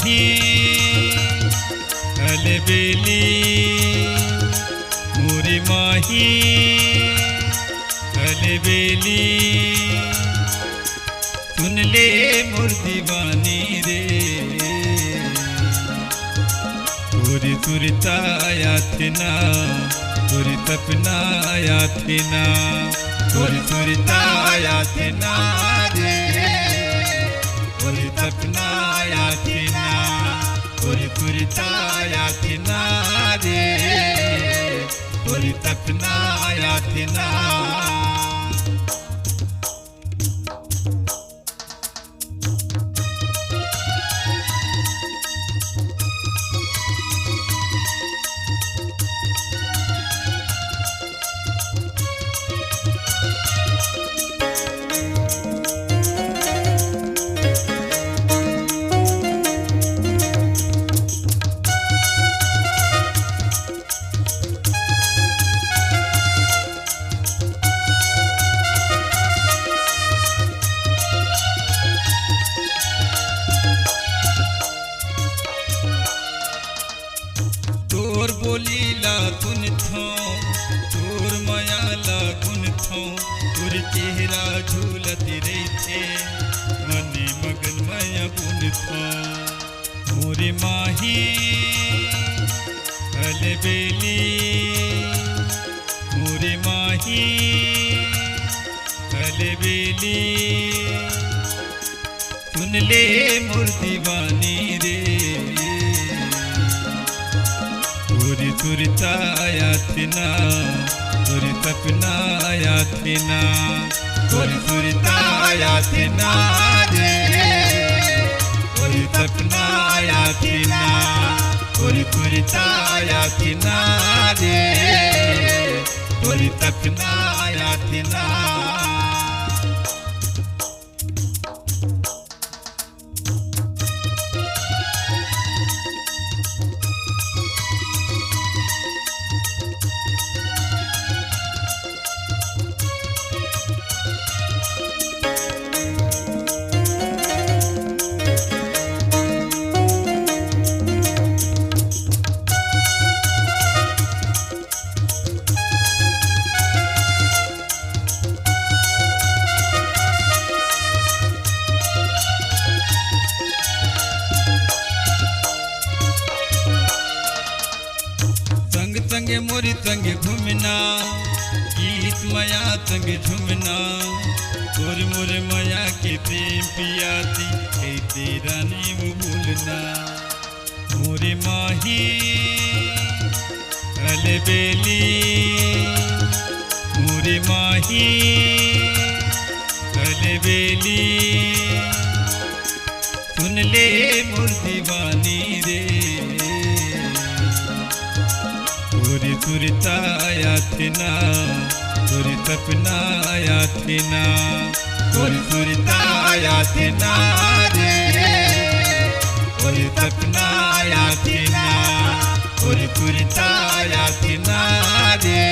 माही अलबेली मोरी माही अलबेली सुन ले मोर दीवानी रे तोरी सुरता आया थे ना तोरी सपना आया थे ना तोरी सुरता आया थे ना रे तोरी सपना आया थे ना तोरी सुरता आया थे ना रे तोरी सपना आया थे ना। तोर बोलीला तुन थो तोर मायाला गुन थो तोर चेहरा झूलती रही थे मने मगन माया गुन थो मोरे माही अलबेली मोरे माही अलबेली सुन ले मोर दीवानी रे तोरी सुरता आया थे ना तोरी सपना आया थे ना तोरी सुरता आया थे ना रे तोरी सपना आया थे ना तोरी सुरता आया थे ना रे तोरी सपना आया थे ना। संगे मोरी संगे घूमना गीत माया संगे झूमना तोर मोर माया के प्रेम पियाती है तेरा नीम भूलना मोरे माही अलबेली मोरे माही अलबेली सुन ले मोर दीवानी रे तोरी सुरता आया थे ना तोरी सपना आया थे ना तोरी सुरता आया थे ना रे तोरी सपना आया थे ना तोरी सुरता आया थे ना रे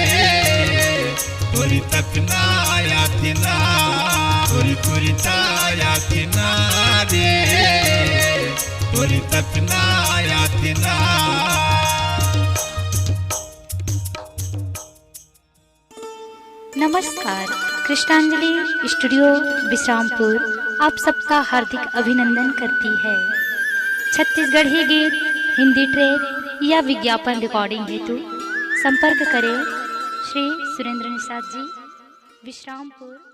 तोरी सपना आया थे ना तोरी सुरता आया थे ना रे तोरी सपना आया थे ना। नमस्कार, कृष्णांजलि स्टूडियो विश्रामपुर आप सबका हार्दिक अभिनंदन करती है। छत्तीसगढ़ी गीत, हिंदी ट्रैक या विज्ञापन रिकॉर्डिंग हेतु संपर्क करें श्री सुरेंद्र निषाद जी, विश्रामपुर।